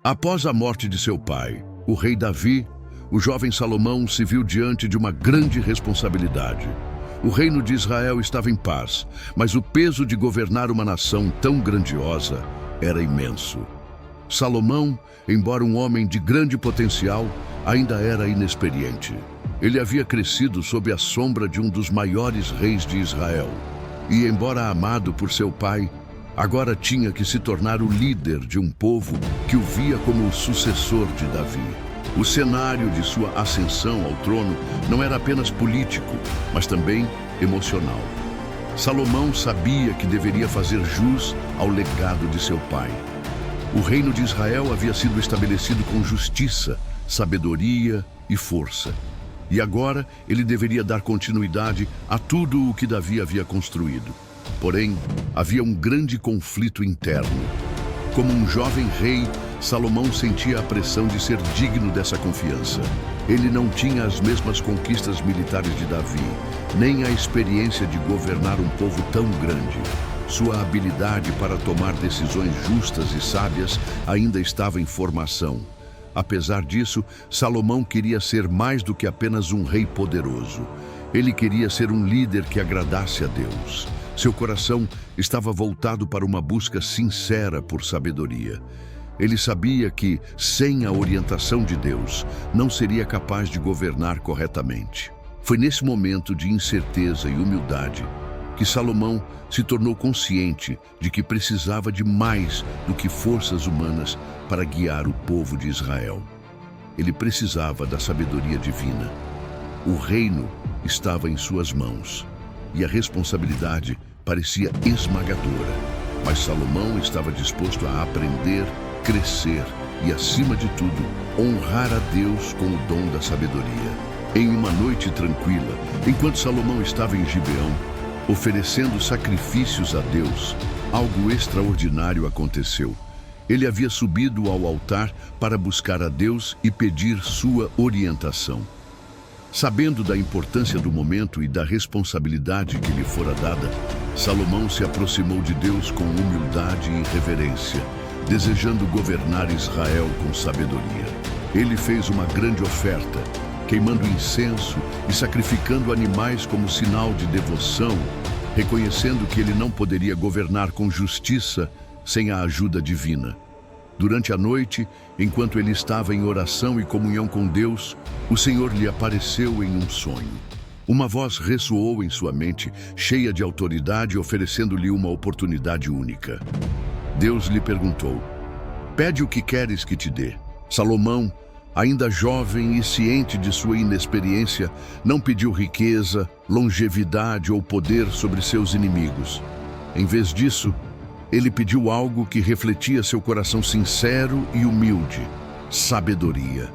Após a morte de seu pai, o rei Davi, o jovem Salomão se viu diante de uma grande responsabilidade. O reino de Israel estava em paz, mas o peso de governar uma nação tão grandiosa era imenso. Salomão, embora um homem de grande potencial, ainda era inexperiente. Ele havia crescido sob a sombra de um dos maiores reis de Israel. E, embora amado por seu pai, agora tinha que se tornar o líder de um povo que o via como o sucessor de Davi. O cenário de sua ascensão ao trono não era apenas político, mas também emocional. Salomão sabia que deveria fazer jus ao legado de seu pai. O reino de Israel havia sido estabelecido com justiça, sabedoria e força. E agora ele deveria dar continuidade a tudo o que Davi havia construído. Porém, havia um grande conflito interno. Como um jovem rei, Salomão sentia a pressão de ser digno dessa confiança. Ele não tinha as mesmas conquistas militares de Davi, nem a experiência de governar um povo tão grande. Sua habilidade para tomar decisões justas e sábias ainda estava em formação. Apesar disso, Salomão queria ser mais do que apenas um rei poderoso. Ele queria ser um líder que agradasse a Deus. Seu coração estava voltado para uma busca sincera por sabedoria. Ele sabia que, sem a orientação de Deus, não seria capaz de governar corretamente. Foi nesse momento de incerteza e humildade que Salomão se tornou consciente de que precisava de mais do que forças humanas para guiar o povo de Israel. Ele precisava da sabedoria divina. O reino estava em suas mãos e a responsabilidade parecia esmagadora. Mas Salomão estava disposto a aprender, crescer e, acima de tudo, honrar a Deus com o dom da sabedoria. Em uma noite tranquila, enquanto Salomão estava em Gibeão, oferecendo sacrifícios a Deus, algo extraordinário aconteceu. Ele havia subido ao altar para buscar a Deus e pedir sua orientação. Sabendo da importância do momento e da responsabilidade que lhe fora dada, Salomão se aproximou de Deus com humildade e reverência, desejando governar Israel com sabedoria. Ele fez uma grande oferta, queimando incenso e sacrificando animais como sinal de devoção, reconhecendo que ele não poderia governar com justiça sem a ajuda divina. Durante a noite, enquanto ele estava em oração e comunhão com Deus, o Senhor lhe apareceu em um sonho. Uma voz ressoou em sua mente, cheia de autoridade, oferecendo-lhe uma oportunidade única. Deus lhe perguntou: "Pede o que queres que te dê." Salomão, ainda jovem e ciente de sua inexperiência, não pediu riqueza, longevidade ou poder sobre seus inimigos. Em vez disso, ele pediu algo que refletia seu coração sincero e humilde: sabedoria.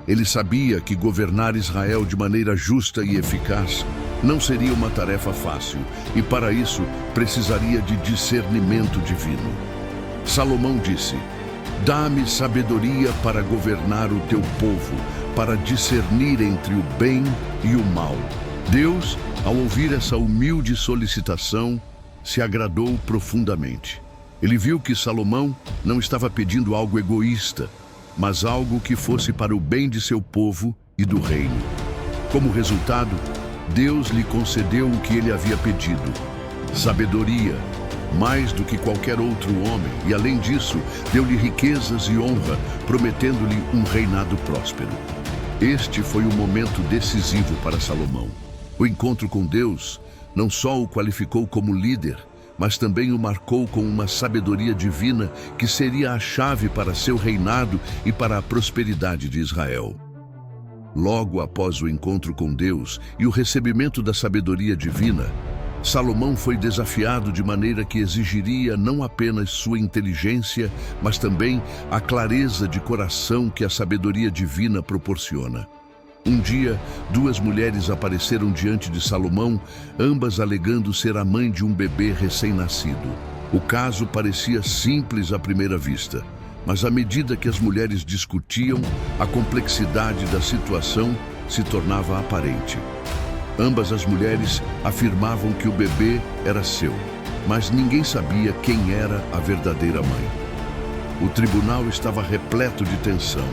Ele sabia que governar Israel de maneira justa e eficaz não seria uma tarefa fácil, e para isso precisaria de discernimento divino. Salomão disse: "Dá-me sabedoria para governar o teu povo, para discernir entre o bem e o mal." Deus, ao ouvir essa humilde solicitação, se agradou profundamente. Ele viu que Salomão não estava pedindo algo egoísta, mas algo que fosse para o bem de seu povo e do reino. Como resultado, Deus lhe concedeu o que ele havia pedido: sabedoria, mais do que qualquer outro homem, e além disso, deu-lhe riquezas e honra, prometendo-lhe um reinado próspero. Este foi o momento decisivo para Salomão. O encontro com Deus não só o qualificou como líder, mas também o marcou com uma sabedoria divina que seria a chave para seu reinado e para a prosperidade de Israel. Logo após o encontro com Deus e o recebimento da sabedoria divina, Salomão foi desafiado de maneira que exigiria não apenas sua inteligência, mas também a clareza de coração que a sabedoria divina proporciona. Um dia, duas mulheres apareceram diante de Salomão, ambas alegando ser a mãe de um bebê recém-nascido. O caso parecia simples à primeira vista, mas à medida que as mulheres discutiam, a complexidade da situação se tornava aparente. Ambas as mulheres afirmavam que o bebê era seu, mas ninguém sabia quem era a verdadeira mãe. O tribunal estava repleto de tensão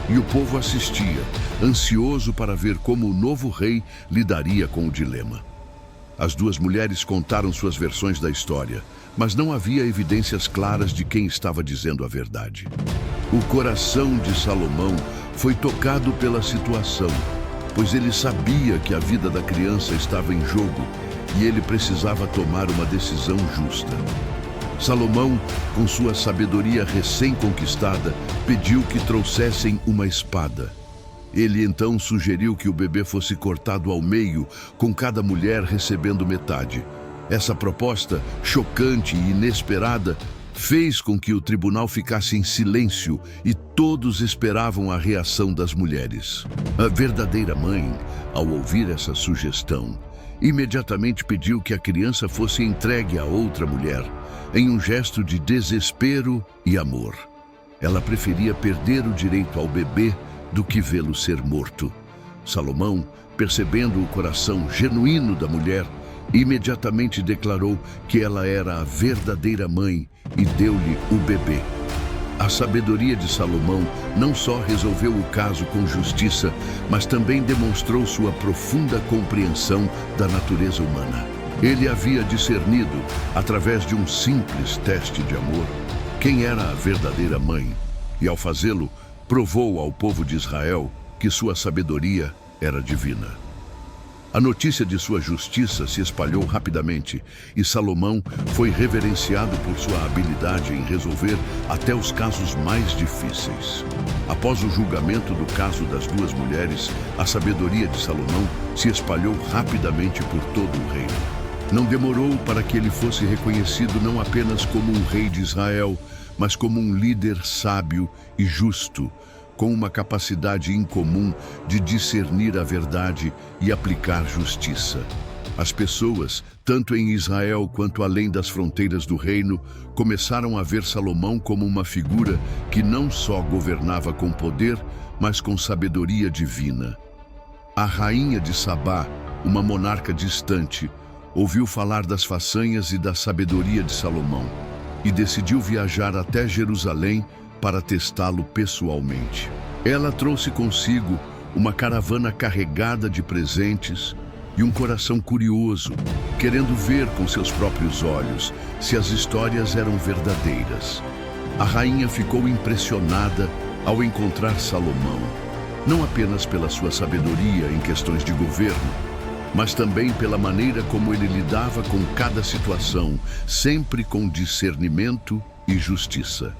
e o povo assistia, ansioso para ver como o novo rei lidaria com o dilema. As duas mulheres contaram suas versões da história, mas não havia evidências claras de quem estava dizendo a verdade. O coração de Salomão foi tocado pela situação, pois ele sabia que a vida da criança estava em jogo e ele precisava tomar uma decisão justa. Salomão, com sua sabedoria recém-conquistada, pediu que trouxessem uma espada. Ele então sugeriu que o bebê fosse cortado ao meio, com cada mulher recebendo metade. Essa proposta, chocante e inesperada, fez com que o tribunal ficasse em silêncio e todos esperavam a reação das mulheres. A verdadeira mãe, ao ouvir essa sugestão, imediatamente pediu que a criança fosse entregue a outra mulher, em um gesto de desespero e amor. Ela preferia perder o direito ao bebê do que vê-lo ser morto. Salomão, percebendo o coração genuíno da mulher, imediatamente declarou que ela era a verdadeira mãe e deu-lhe o bebê. A sabedoria de Salomão não só resolveu o caso com justiça, mas também demonstrou sua profunda compreensão da natureza humana. Ele havia discernido, através de um simples teste de amor, quem era a verdadeira mãe, e ao fazê-lo, provou ao povo de Israel que sua sabedoria era divina. A notícia de sua justiça se espalhou rapidamente e Salomão foi reverenciado por sua habilidade em resolver até os casos mais difíceis. Após o julgamento do caso das duas mulheres, a sabedoria de Salomão se espalhou rapidamente por todo o reino. Não demorou para que ele fosse reconhecido não apenas como um rei de Israel, mas como um líder sábio e justo, com uma capacidade incomum de discernir a verdade e aplicar justiça. As pessoas, tanto em Israel quanto além das fronteiras do reino, começaram a ver Salomão como uma figura que não só governava com poder, mas com sabedoria divina. A rainha de Sabá, uma monarca distante, ouviu falar das façanhas e da sabedoria de Salomão e decidiu viajar até Jerusalém para testá-lo pessoalmente. Ela trouxe consigo uma caravana carregada de presentes e um coração curioso, querendo ver com seus próprios olhos se as histórias eram verdadeiras. A rainha ficou impressionada ao encontrar Salomão, não apenas pela sua sabedoria em questões de governo, mas também pela maneira como ele lidava com cada situação, sempre com discernimento e justiça.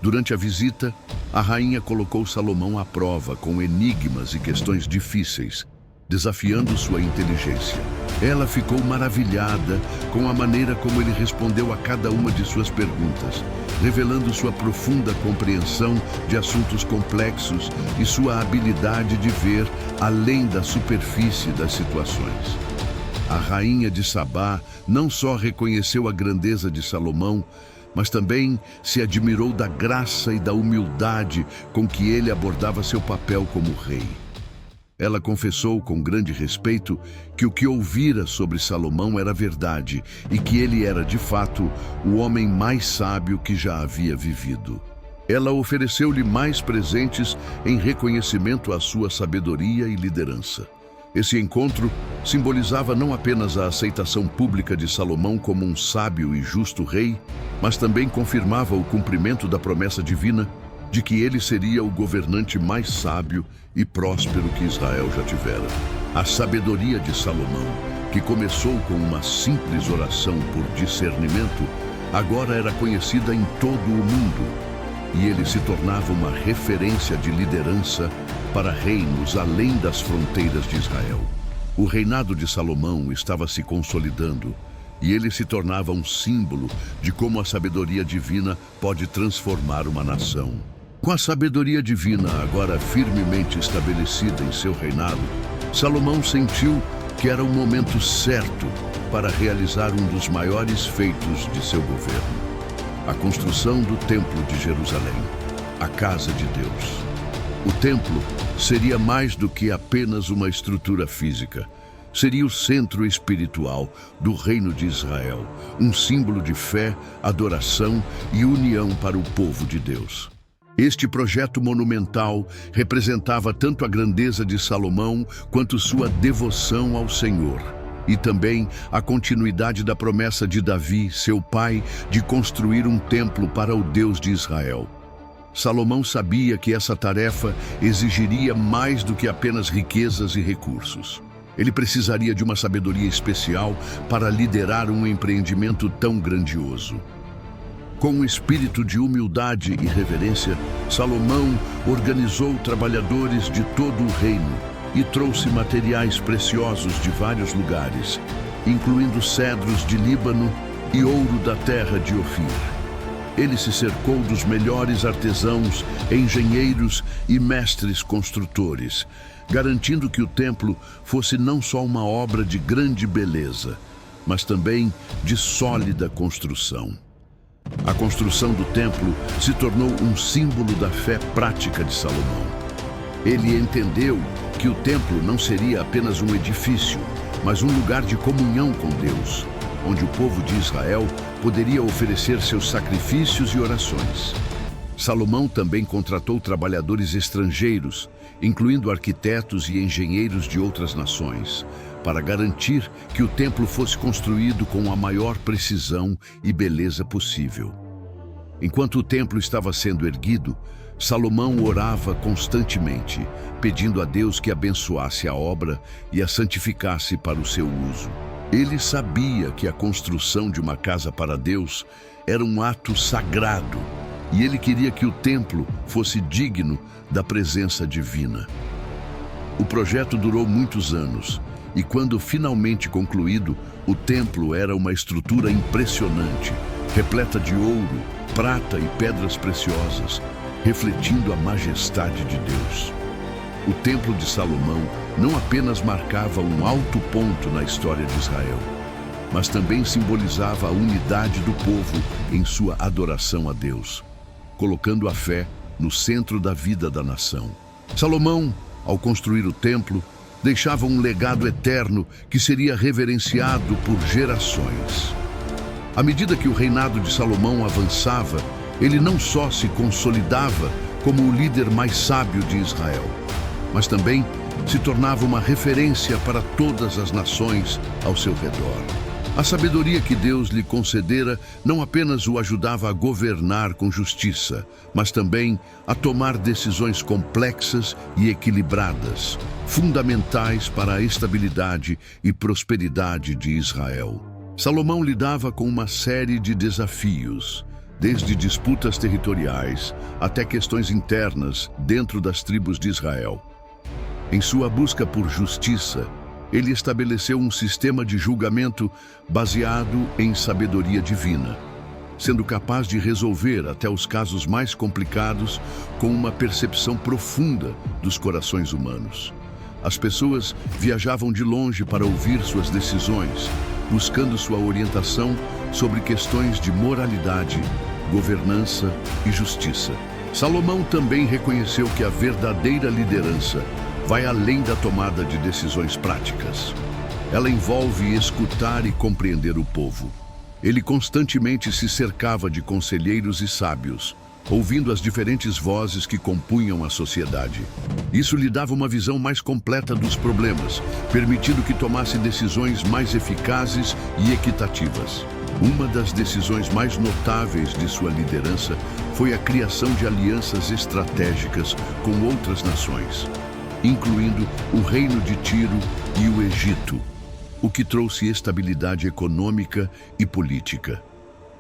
Durante a visita, a rainha colocou Salomão à prova com enigmas e questões difíceis, desafiando sua inteligência. Ela ficou maravilhada com a maneira como ele respondeu a cada uma de suas perguntas, revelando sua profunda compreensão de assuntos complexos e sua habilidade de ver além da superfície das situações. A rainha de Sabá não só reconheceu a grandeza de Salomão, mas também se admirou da graça e da humildade com que ele abordava seu papel como rei. Ela confessou com grande respeito que o que ouvira sobre Salomão era verdade e que ele era, de fato, o homem mais sábio que já havia vivido. Ela ofereceu-lhe mais presentes em reconhecimento à sua sabedoria e liderança. Esse encontro simbolizava não apenas a aceitação pública de Salomão como um sábio e justo rei, mas também confirmava o cumprimento da promessa divina de que ele seria o governante mais sábio e próspero que Israel já tivera. A sabedoria de Salomão, que começou com uma simples oração por discernimento, agora era conhecida em todo o mundo, e ele se tornava uma referência de liderança para reinos além das fronteiras de Israel. O reinado de Salomão estava se consolidando, e ele se tornava um símbolo de como a sabedoria divina pode transformar uma nação. Com a sabedoria divina agora firmemente estabelecida em seu reinado, Salomão sentiu que era o momento certo para realizar um dos maiores feitos de seu governo: a construção do Templo de Jerusalém, a Casa de Deus. O templo seria mais do que apenas uma estrutura física. seria o centro espiritual do reino de Israel, um símbolo de fé, adoração e união para o povo de Deus. Este projeto monumental representava tanto a grandeza de Salomão quanto sua devoção ao Senhor, e também a continuidade da promessa de Davi, seu pai, de construir um templo para o Deus de Israel. Salomão sabia que essa tarefa exigiria mais do que apenas riquezas e recursos. Ele precisaria de uma sabedoria especial para liderar um empreendimento tão grandioso. Com um espírito de humildade e reverência, Salomão organizou trabalhadores de todo o reino e trouxe materiais preciosos de vários lugares, incluindo cedros de Líbano e ouro da terra de Ofir. Ele se cercou dos melhores artesãos, engenheiros e mestres construtores, garantindo que o templo fosse não só uma obra de grande beleza, mas também de sólida construção. A construção do templo se tornou um símbolo da fé prática de Salomão. Ele entendeu que o templo não seria apenas um edifício, mas um lugar de comunhão com Deus, onde o povo de Israel poderia oferecer seus sacrifícios e orações. Salomão também contratou trabalhadores estrangeiros, incluindo arquitetos e engenheiros de outras nações, para garantir que o templo fosse construído com a maior precisão e beleza possível. Enquanto o templo estava sendo erguido, Salomão orava constantemente, pedindo a Deus que abençoasse a obra e a santificasse para o seu uso. Ele sabia que a construção de uma casa para Deus era um ato sagrado, e ele queria que o templo fosse digno da presença divina. O projeto durou muitos anos, e quando finalmente concluído, o templo era uma estrutura impressionante, repleta de ouro, prata e pedras preciosas, refletindo a majestade de Deus. O Templo de Salomão não apenas marcava um alto ponto na história de Israel, mas também simbolizava a unidade do povo em sua adoração a Deus, colocando a fé no centro da vida da nação. Salomão, ao construir o templo, deixava um legado eterno que seria reverenciado por gerações. À medida que o reinado de Salomão avançava, ele não só se consolidava como o líder mais sábio de Israel, mas também se tornava uma referência para todas as nações ao seu redor. A sabedoria que Deus lhe concedera não apenas o ajudava a governar com justiça, mas também a tomar decisões complexas e equilibradas, fundamentais para a estabilidade e prosperidade de Israel. Salomão lidava com uma série de desafios, desde disputas territoriais até questões internas dentro das tribos de Israel. Em sua busca por justiça, ele estabeleceu um sistema de julgamento baseado em sabedoria divina, sendo capaz de resolver até os casos mais complicados com uma percepção profunda dos corações humanos. As pessoas viajavam de longe para ouvir suas decisões, buscando sua orientação sobre questões de moralidade, governança e justiça. Salomão também reconheceu que a verdadeira liderança vai além da tomada de decisões práticas. Ela envolve escutar e compreender o povo. Ele constantemente se cercava de conselheiros e sábios, ouvindo as diferentes vozes que compunham a sociedade. Isso lhe dava uma visão mais completa dos problemas, permitindo que tomasse decisões mais eficazes e equitativas. Uma das decisões mais notáveis de sua liderança foi a criação de alianças estratégicas com outras nações, incluindo o Reino de Tiro e o Egito, o que trouxe estabilidade econômica e política.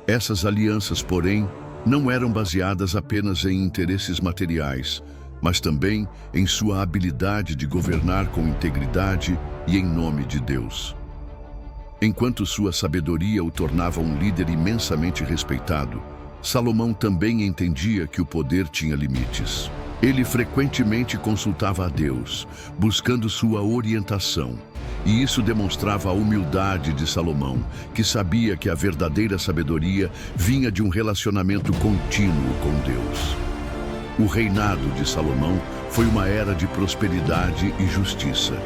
Essas alianças, porém, não eram baseadas apenas em interesses materiais, mas também em sua habilidade de governar com integridade e em nome de Deus. Enquanto sua sabedoria o tornava um líder imensamente respeitado, Salomão também entendia que o poder tinha limites. Ele frequentemente consultava a Deus, buscando sua orientação, e isso demonstrava a humildade de Salomão, que sabia que a verdadeira sabedoria vinha de um relacionamento contínuo com Deus. O reinado de Salomão foi uma era de prosperidade e justiça.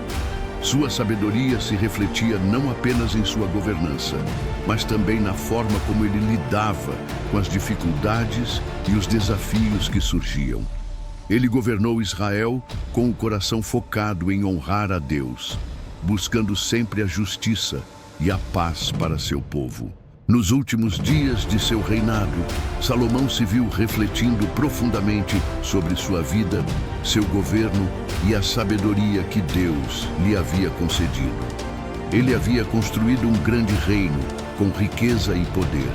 Sua sabedoria se refletia não apenas em sua governança, mas também na forma como ele lidava com as dificuldades e os desafios que surgiam. Ele governou Israel com o coração focado em honrar a Deus, buscando sempre a justiça e a paz para seu povo. Nos últimos dias de seu reinado, Salomão se viu refletindo profundamente sobre sua vida, seu governo e a sabedoria que Deus lhe havia concedido. Ele havia construído um grande reino com riqueza e poder.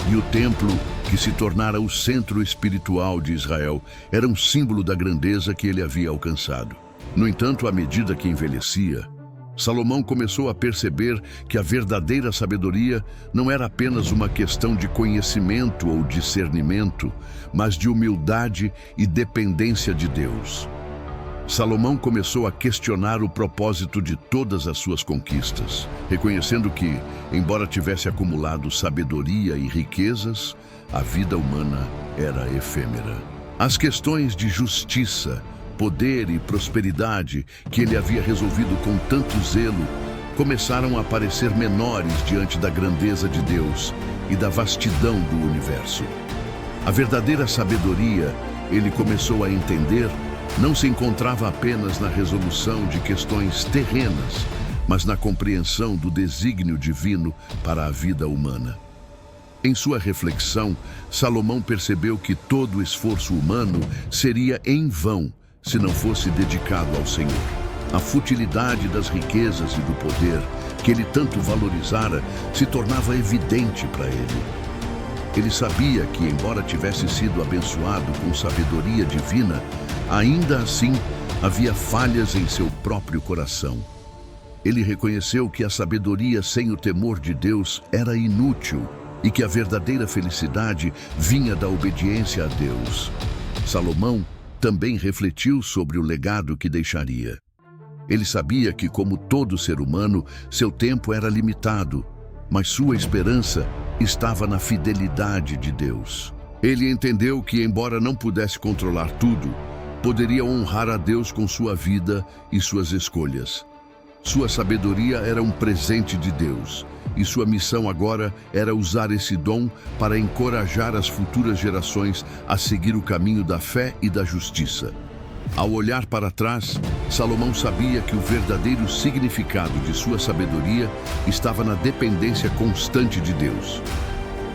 E o templo, que se tornara o centro espiritual de Israel, era um símbolo da grandeza que ele havia alcançado. No entanto, à medida que envelhecia, Salomão começou a perceber que a verdadeira sabedoria não era apenas uma questão de conhecimento ou discernimento, mas de humildade e dependência de Deus. Salomão começou a questionar o propósito de todas as suas conquistas, reconhecendo que, embora tivesse acumulado sabedoria e riquezas, a vida humana era efêmera. As questões de justiça, poder e prosperidade que ele havia resolvido com tanto zelo começaram a parecer menores diante da grandeza de Deus e da vastidão do universo. A verdadeira sabedoria, ele começou a entender, não se encontrava apenas na resolução de questões terrenas, mas na compreensão do desígnio divino para a vida humana. Em sua reflexão, Salomão percebeu que todo o esforço humano seria em vão se não fosse dedicado ao Senhor. A futilidade das riquezas e do poder, que ele tanto valorizara, se tornava evidente para ele. Ele sabia que, embora tivesse sido abençoado com sabedoria divina, ainda assim havia falhas em seu próprio coração. Ele reconheceu que a sabedoria sem o temor de Deus era inútil e que a verdadeira felicidade vinha da obediência a Deus. Salomão também refletiu sobre o legado que deixaria. Ele sabia que, como todo ser humano, seu tempo era limitado, mas sua esperança estava na fidelidade de Deus. Ele entendeu que, embora não pudesse controlar tudo, poderia honrar a Deus com sua vida e suas escolhas. Sua sabedoria era um presente de Deus, e sua missão agora era usar esse dom para encorajar as futuras gerações a seguir o caminho da fé e da justiça. Ao olhar para trás, Salomão sabia que o verdadeiro significado de sua sabedoria estava na dependência constante de Deus.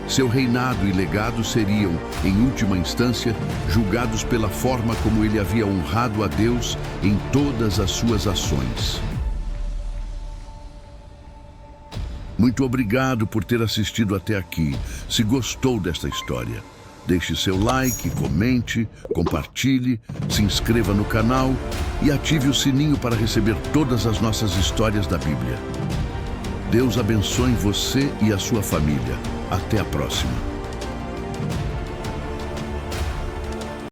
Seu reinado e legado seriam, em última instância, julgados pela forma como ele havia honrado a Deus em todas as suas ações. Muito obrigado por ter assistido até aqui. Se gostou desta história, deixe seu like, comente, compartilhe, se inscreva no canal e ative o sininho para receber todas as nossas histórias da Bíblia. Deus abençoe você e a sua família. Até a próxima.